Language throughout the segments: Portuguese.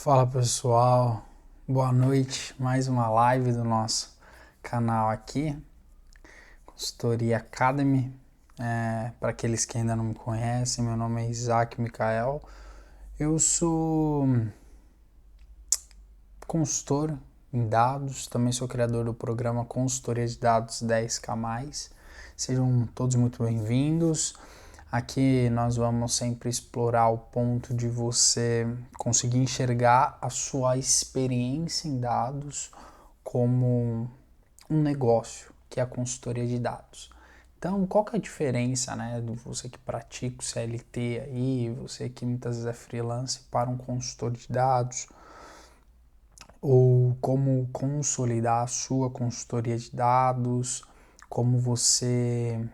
Fala pessoal, boa noite, mais uma live do nosso canal aqui, Consultoria Academy. Para aqueles que ainda não me conhecem, meu nome é Isaac Micael, eu sou consultor em dados, também sou criador do programa Consultoria de Dados 10K+. Sejam todos muito bem-vindos. Aqui nós vamos sempre explorar o ponto de você conseguir enxergar a sua experiência em dados como um negócio, que é a consultoria de dados. Então, qual que é a diferença, né, do você que pratica o CLT aí, você que muitas vezes é freelance, para um consultor de dados, ou como consolidar a sua consultoria de dados, como você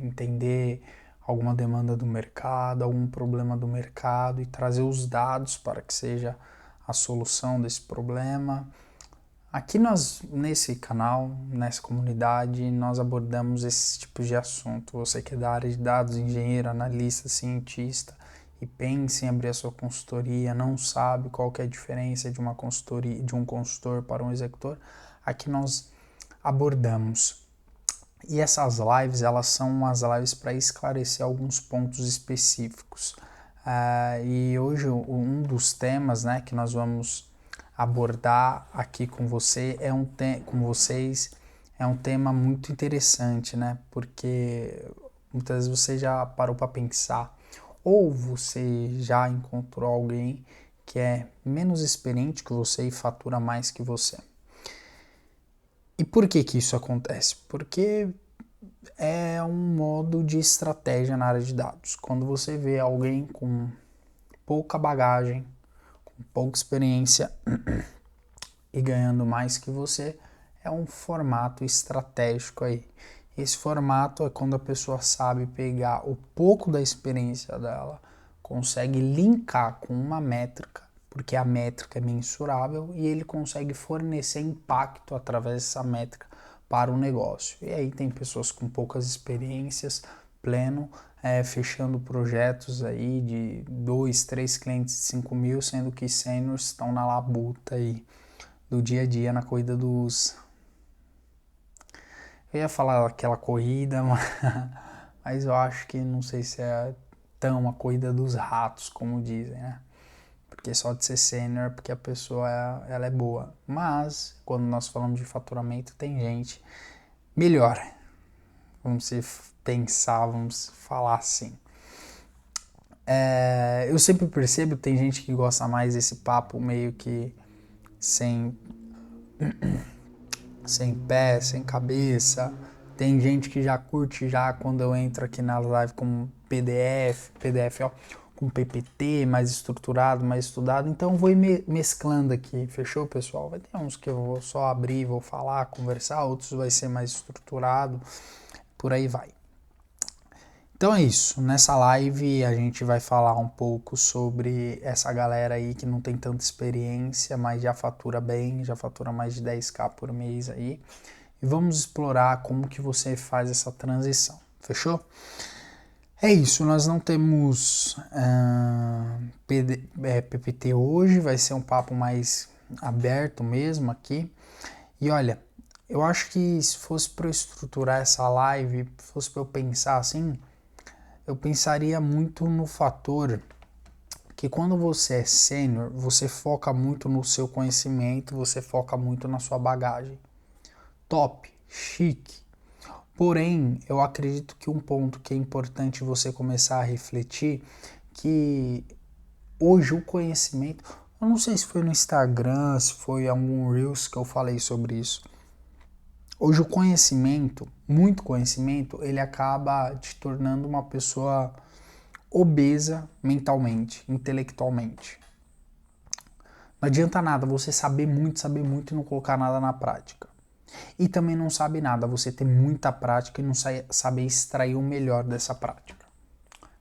entender alguma demanda do mercado, algum problema do mercado e trazer os dados para que seja a solução desse problema. Aqui nesse canal, nessa comunidade, nós abordamos esses tipos de assunto. Você que é da área de dados, engenheiro, analista, cientista, e pensa em abrir a sua consultoria, não sabe qual que é a diferença de uma consultoria, de um consultor para um executor, aqui nós abordamos. E essas lives, elas são umas lives para esclarecer alguns pontos específicos. E hoje um dos temas, né, que nós vamos abordar aqui com com vocês é um tema muito interessante, né? Porque muitas vezes você já parou para pensar ou você já encontrou alguém que é menos experiente que você e fatura mais que você. E por que que isso acontece? Porque é um modo de estratégia na área de dados. Quando você vê alguém com pouca bagagem, com pouca experiência e ganhando mais que você, é um formato estratégico aí. Esse formato é quando a pessoa sabe pegar o pouco da experiência dela, consegue linkar com uma métrica, porque a métrica é mensurável, e ele consegue fornecer impacto através dessa métrica para o negócio. E aí tem pessoas com poucas experiências, pleno, fechando projetos aí de 2, 3 clientes de 5 mil, sendo que sêniors estão na labuta aí do dia a dia, na corrida dos... Eu ia falar aquela corrida, mas eu acho que não sei se é tão a corrida dos ratos, como dizem, né? Porque só de ser sênior, porque a pessoa ela é boa. Mas, quando nós falamos de faturamento, tem gente melhor. Vamos pensar, vamos falar assim. Eu sempre percebo que tem gente que gosta mais desse papo meio que sem pé, sem cabeça. Tem gente que já curte já quando eu entro aqui na live com PDF, ó, com PPT mais estruturado, mais estudado. Então eu vou ir mesclando aqui, fechou, pessoal? Vai ter uns que eu vou só abrir, vou falar, conversar, outros vai ser mais estruturado, por aí vai. Então é isso, nessa live a gente vai falar um pouco sobre essa galera aí que não tem tanta experiência, mas já fatura bem, já fatura mais de 10k por mês aí. E vamos explorar como que você faz essa transição, fechou? É isso, nós não temos PPT hoje, vai ser um papo mais aberto mesmo aqui. E olha, eu acho que se fosse para eu estruturar essa live, fosse para eu pensar assim, eu pensaria muito no fator que quando você é sênior, você foca muito no seu conhecimento, você foca muito na sua bagagem. Top, chique. Porém, eu acredito que um ponto que é importante você começar a refletir, que hoje o conhecimento, eu não sei se foi no Instagram, se foi algum Reels que eu falei sobre isso. Hoje o conhecimento, muito conhecimento, ele acaba te tornando uma pessoa obesa mentalmente, intelectualmente. Não adianta nada você saber muito e não colocar nada na prática. E também não sabe nada você ter muita prática e não saber extrair o melhor dessa prática.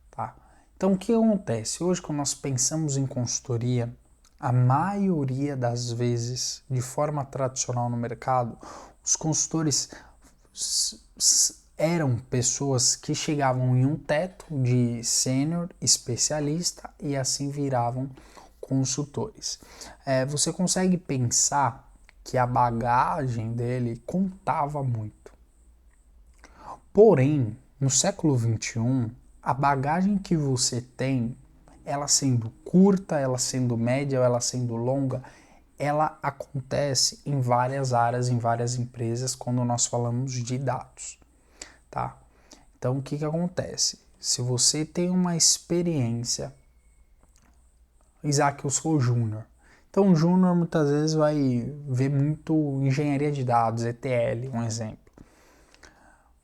Tá? Então o que acontece? Hoje quando nós pensamos em consultoria, a maioria das vezes, de forma tradicional no mercado, os consultores eram pessoas que chegavam em um teto de sênior, especialista e assim viravam consultores. Você consegue pensar que a bagagem dele contava muito. Porém, no século XXI, a bagagem que você tem, ela sendo curta, ela sendo média, ela sendo longa, ela acontece em várias áreas, em várias empresas, quando nós falamos de dados, tá? Então, o que acontece? Se você tem uma experiência, Isaac, eu sou júnior. Então, o júnior muitas vezes vai ver muito engenharia de dados, ETL, um exemplo.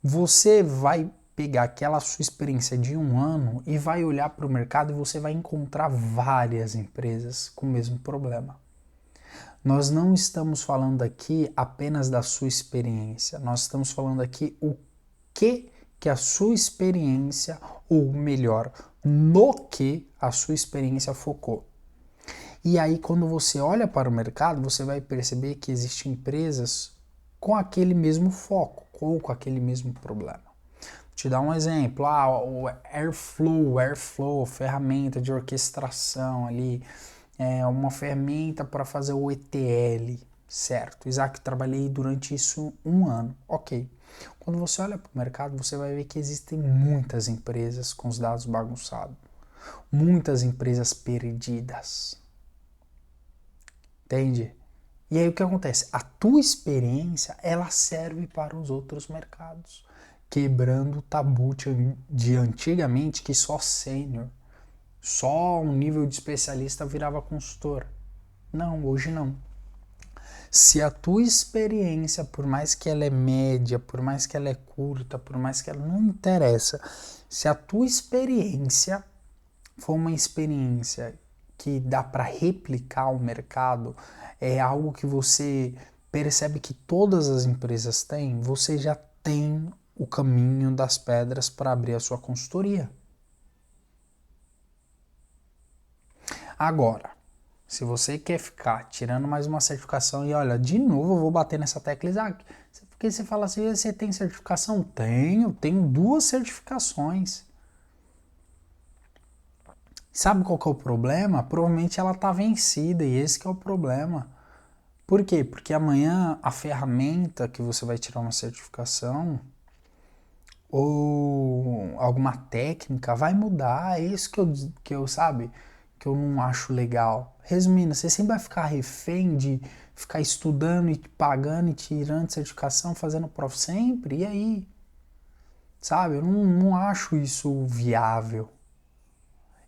Você vai pegar aquela sua experiência de um ano e vai olhar para o mercado e você vai encontrar várias empresas com o mesmo problema. Nós não estamos falando aqui apenas da sua experiência, nós estamos falando aqui o que a sua experiência, ou melhor, no que a sua experiência focou. E aí, quando você olha para o mercado, você vai perceber que existem empresas com aquele mesmo foco, ou com aquele mesmo problema. Vou te dar um exemplo, o Airflow, ferramenta de orquestração ali, uma ferramenta para fazer o ETL, certo? Isaac, trabalhei durante isso um ano, ok. Quando você olha para o mercado, você vai ver que existem muitas empresas com os dados bagunçados, muitas empresas perdidas, entende? E aí o que acontece? A tua experiência, ela serve para os outros mercados, quebrando o tabu de antigamente que só sênior, só um nível de especialista virava consultor. Não, hoje não. Se a tua experiência, por mais que ela é média, por mais que ela é curta, por mais que ela não interessa, se a tua experiência for uma experiência que dá para replicar o mercado, é algo que você percebe que todas as empresas têm, você já tem o caminho das pedras para abrir a sua consultoria. Agora, se você quer ficar tirando mais uma certificação e olha, de novo eu vou bater nessa tecla, Isaac, porque você fala assim, você tem certificação? Tenho 2 certificações. Sabe qual que é o problema? Provavelmente ela está vencida e esse que é o problema. Por quê? Porque amanhã a ferramenta que você vai tirar uma certificação ou alguma técnica vai mudar. É isso que eu sabe, que eu não acho legal. Resumindo, você sempre vai ficar refém de ficar estudando e pagando e tirando certificação, fazendo prova sempre, e aí? Sabe, eu não acho isso viável.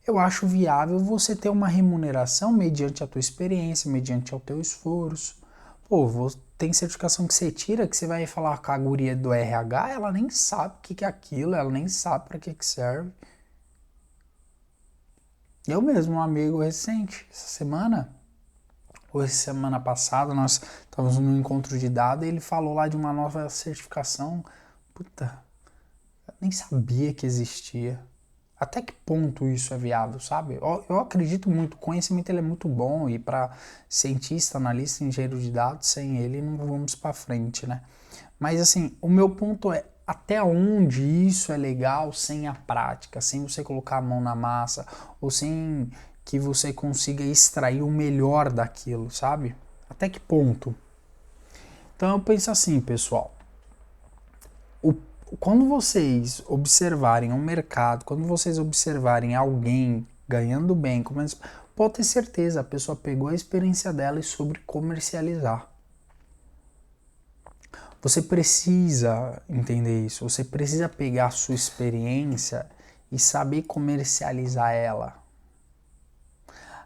Eu acho viável você ter uma remuneração mediante a tua experiência, mediante o teu esforço. Pô, tem certificação que você tira, que você vai falar com a guria do RH, ela nem sabe o que é aquilo, ela nem sabe para que serve. Eu mesmo, um amigo recente, essa semana, ou semana passada, nós estávamos num encontro de dados e ele falou lá de uma nova certificação. Puta, eu nem sabia que existia. Até que ponto isso é viável, sabe? Eu acredito muito, o conhecimento ele é muito bom e para cientista, analista, engenheiro de dados, sem ele não vamos para frente, né? Mas assim, o meu ponto é até onde isso é legal sem a prática, sem você colocar a mão na massa ou sem que você consiga extrair o melhor daquilo, sabe? Até que ponto? Então eu penso assim, pessoal, quando vocês observarem um mercado, quando vocês observarem alguém ganhando bem, pode ter certeza, a pessoa pegou a experiência dela e soube comercializar. Você precisa entender isso, você precisa pegar a sua experiência e saber comercializar ela.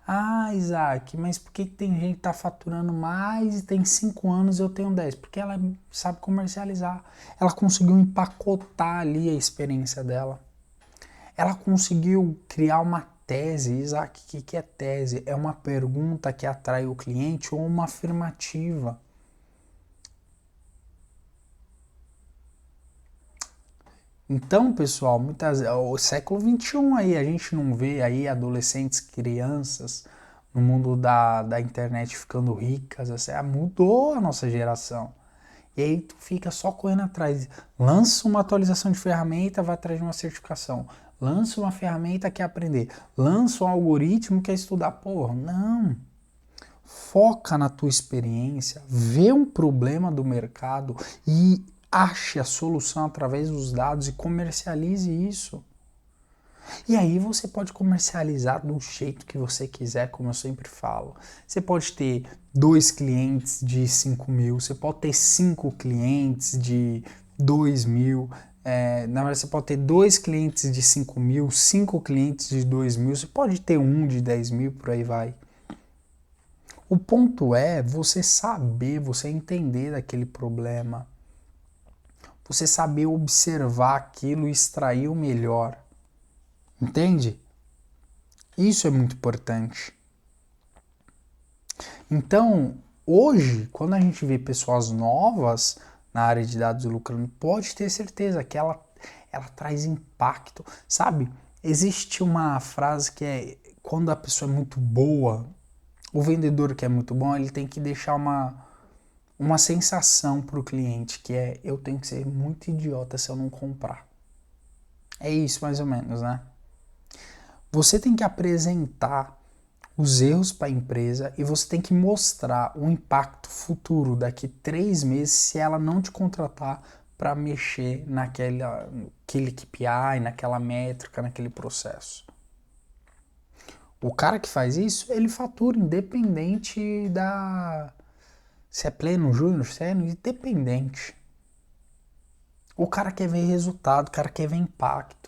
Ah, Isaac, mas por que tem gente que está faturando mais e tem 5 anos e eu tenho 10? Porque ela sabe comercializar. Ela conseguiu empacotar ali a experiência dela. Ela conseguiu criar uma tese. Isaac, o que é tese? É uma pergunta que atrai o cliente ou uma afirmativa. Então, pessoal, o século XXI aí, a gente não vê aí adolescentes, crianças no mundo da internet ficando ricas, assim, mudou a nossa geração. E aí tu fica só correndo atrás, lança uma atualização de ferramenta, vai atrás de uma certificação. lança uma ferramenta que quer aprender, lança um algoritmo que quer estudar. Porra, não. Foca na tua experiência, vê um problema do mercado e ache a solução através dos dados e comercialize isso. E aí você pode comercializar do jeito que você quiser, como eu sempre falo. Você pode ter 2 clientes de 5 mil, você pode ter 5 clientes de 2 mil, na verdade você pode ter 2 clientes de 5 mil, 5 clientes de 2 mil, você pode ter um de 10 mil, por aí vai. O ponto é você saber, você entender daquele problema, você saber observar aquilo e extrair o melhor. Entende? Isso é muito importante. Então, hoje, quando a gente vê pessoas novas na área de dados lucrando, pode ter certeza que ela traz impacto. Sabe, existe uma frase que é: quando a pessoa é muito boa, o vendedor que é muito bom, ele tem que deixar uma sensação para o cliente, que é: eu tenho que ser muito idiota se eu não comprar. É isso mais ou menos, né? Você tem que apresentar os erros para a empresa e você tem que mostrar o impacto futuro daqui 3 meses se ela não te contratar para mexer naquele KPI, naquela métrica, naquele processo. O cara que faz isso, ele fatura independente se é pleno, júnior, sênior, independente. O cara quer ver resultado, o cara quer ver impacto.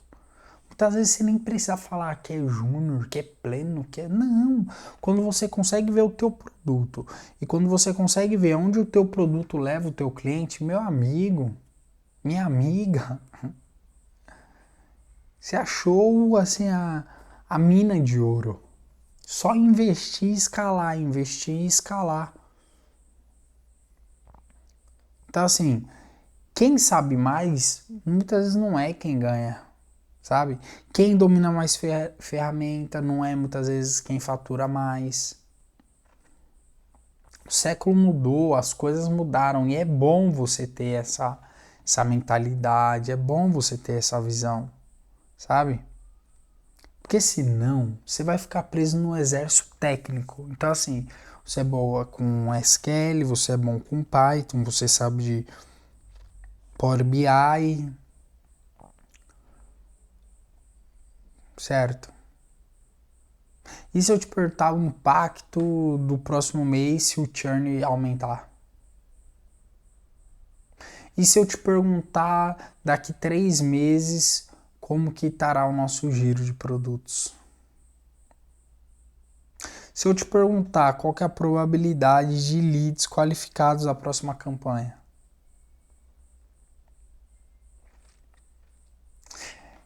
Muitas vezes você nem precisa falar que é júnior, que é pleno, que é... Não! Quando você consegue ver o teu produto e quando você consegue ver onde o teu produto leva o teu cliente, meu amigo, minha amiga, você achou assim a mina de ouro. Só investir e escalar, investir e escalar. Então assim, quem sabe mais, muitas vezes não é quem ganha. Sabe? Quem domina mais ferramenta não é muitas vezes quem fatura mais. O século mudou, as coisas mudaram e é bom você ter essa mentalidade, é bom você ter essa visão, sabe? Porque senão você vai ficar preso no exército técnico. Então assim, você é boa com SQL, você é bom com Python, você sabe de Power BI, certo? E se eu te perguntar o impacto do próximo mês se o churn aumentar? E se eu te perguntar daqui 3 meses como que estará o nosso giro de produtos? Se eu te perguntar qual que é a probabilidade de leads qualificados na próxima campanha?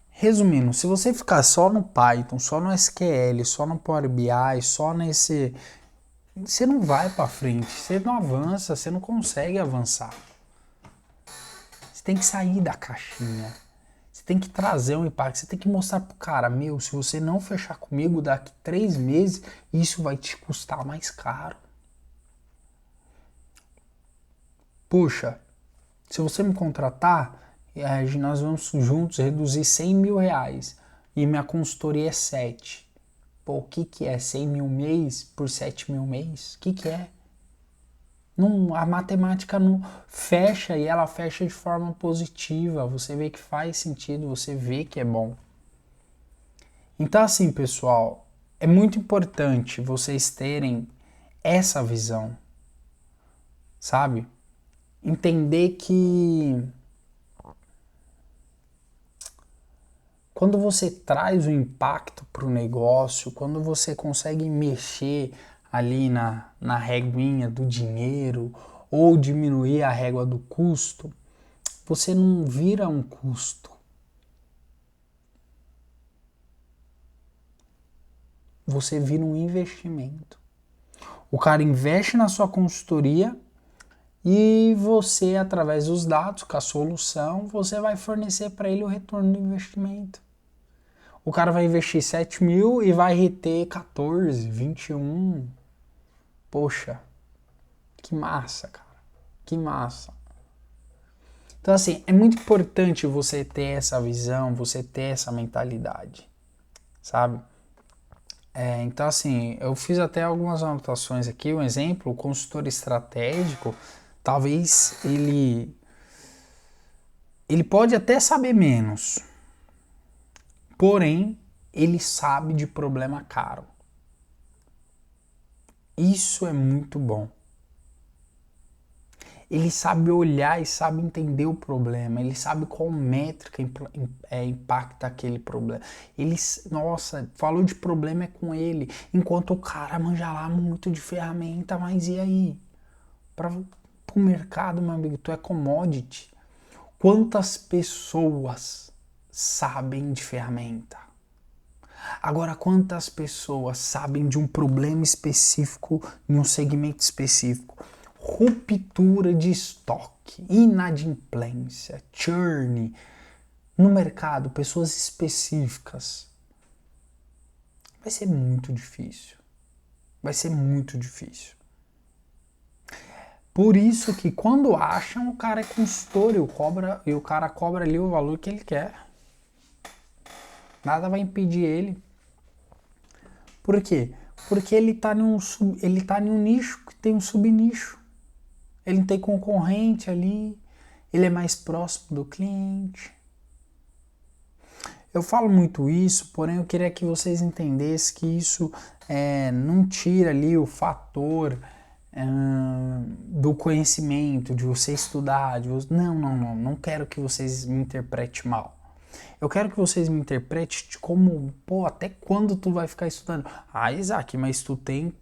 Resumindo, se você ficar só no Python, só no SQL, só no Power BI, só nesse... Você não vai para frente, você não avança, você não consegue avançar. Você tem que sair da caixinha. Você tem que trazer um impacto, você tem que mostrar pro cara, meu, se você não fechar comigo daqui 3 meses, isso vai te custar mais caro. Poxa, se você me contratar, nós vamos juntos reduzir 100 mil reais e minha consultoria é 7. Pô, o que é 100 mil mês por 7 mil mês? O que é? Não, a matemática não fecha e ela fecha de forma positiva. Você vê que faz sentido, você vê que é bom. Então, assim, pessoal, é muito importante vocês terem essa visão, sabe? Entender que quando você traz o impacto para o negócio, quando você consegue mexer ali na reguinha do dinheiro ou diminuir a régua do custo, você não vira um custo. Você vira um investimento. O cara investe na sua consultoria e você, através dos dados, com a solução, você vai fornecer para ele o retorno do investimento. O cara vai investir 7 mil e vai reter 14, 21. Poxa, que massa, cara. Que massa. Então, assim, é muito importante você ter essa visão, você ter essa mentalidade, sabe? Então, assim, eu fiz até algumas anotações aqui. Um exemplo, o consultor estratégico, talvez ele pode até saber menos, porém, ele sabe de problema caro. Isso é muito bom. Ele sabe olhar e sabe entender o problema, ele sabe qual métrica impacta aquele problema. Ele, nossa, falou de problema é com ele, enquanto o cara manja lá muito de ferramenta, mas e aí? Para o mercado, meu amigo, tu é commodity. Quantas pessoas sabem de ferramenta? Agora, quantas pessoas sabem de um problema específico em um segmento específico? Ruptura de estoque, inadimplência, churn no mercado, pessoas específicas. Vai ser muito difícil. Vai ser muito difícil. Por isso que quando acham, o cara é consultor e o cara cobra ali o valor que ele quer. Nada vai impedir ele. Por quê? Porque ele tá em um nicho que tem um subnicho. Ele não tem concorrente ali, ele é mais próximo do cliente. Eu falo muito isso, porém eu queria que vocês entendessem que isso não tira ali o fator do conhecimento, de você estudar, não quero que vocês me interpretem mal. Eu quero que vocês me interpretem como, até quando tu vai ficar estudando? Ah, Isaac, mas tu tem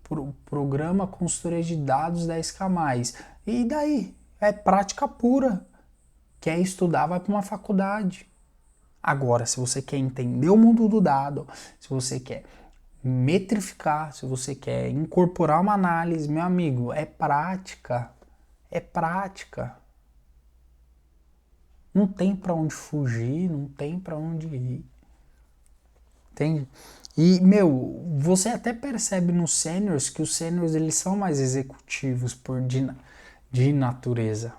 programa consultoria de dados 10K+. E daí? É prática pura. Quer estudar, vai para uma faculdade. Agora, se você quer entender o mundo do dado, se você quer metrificar, se você quer incorporar uma análise, meu amigo, é prática. É prática. Não tem para onde fugir, não tem para onde ir. Entende? E, você até percebe nos seniors que os seniors eles são mais executivos de natureza.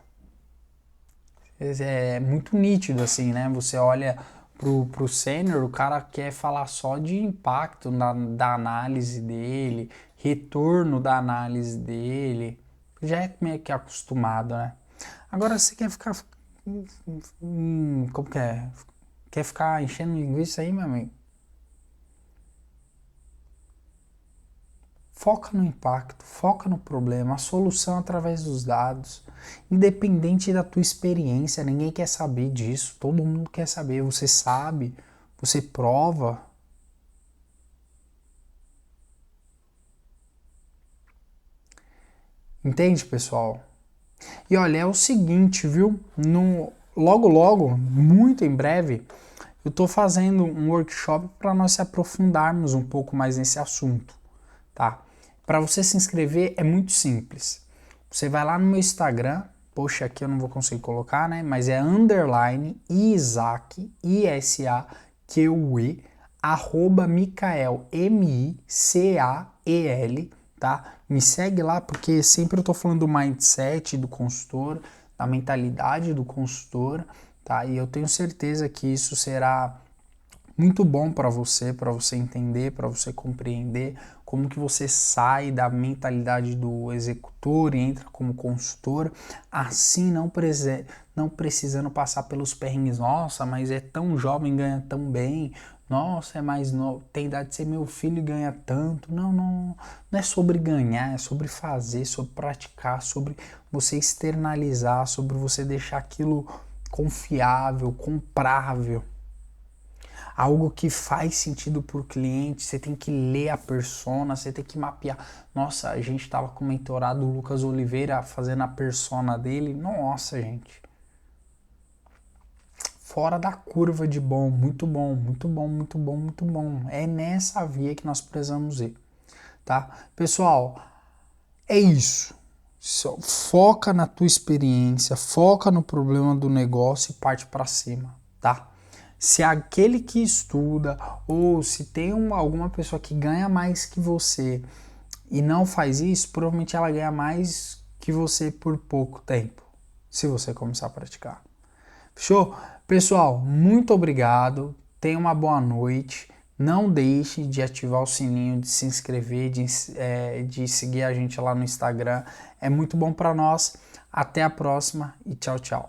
É muito nítido assim, né? Você olha pro sênior, o cara quer falar só de impacto da análise dele, retorno da análise dele. Já é meio que acostumado, né? Agora você quer ficar... como que é? Quer ficar enchendo linguiça aí, meu amigo? Foca no impacto, foca no problema, a solução através dos dados. Independente da tua experiência, ninguém quer saber disso, todo mundo quer saber, você sabe, você prova. Entende, pessoal? E olha, é o seguinte, viu? Logo, muito em breve, eu tô fazendo um workshop para nós se aprofundarmos um pouco mais nesse assunto, tá? Para você se inscrever é muito simples. Você vai lá no meu Instagram, poxa, aqui eu não vou conseguir colocar, né? Mas é _Isaac, ISAQUE, @Micael, MICAEL, tá? Me segue lá porque sempre eu tô falando do mindset do consultor, da mentalidade do consultor, tá? E eu tenho certeza que isso será muito bom para você entender, para você compreender como que você sai da mentalidade do executor e entra como consultor, assim não precisando passar pelos perrengues. Nossa, mas é tão jovem, ganha tão bem. Nossa, é mais novo, tem idade de ser meu filho e ganha tanto. Não é sobre ganhar, é sobre fazer, sobre praticar, sobre você externalizar, sobre você deixar aquilo confiável, comprável. Algo que faz sentido para o cliente, você tem que ler a persona, você tem que mapear. Nossa, a gente estava com o mentorado Lucas Oliveira fazendo a persona dele. Nossa, gente. Fora da curva de bom, muito bom, muito bom, muito bom, muito bom. É nessa via que nós precisamos ir, tá? Pessoal, é isso. Foca na tua experiência, foca no problema do negócio e parte para cima, tá? Se aquele que estuda ou se tem alguma pessoa que ganha mais que você e não faz isso, provavelmente ela ganha mais que você por pouco tempo, se você começar a praticar. Show? Pessoal, muito obrigado. Tenha uma boa noite. Não deixe de ativar o sininho, de se inscrever, de seguir a gente lá no Instagram. É muito bom para nós. Até a próxima e tchau, tchau.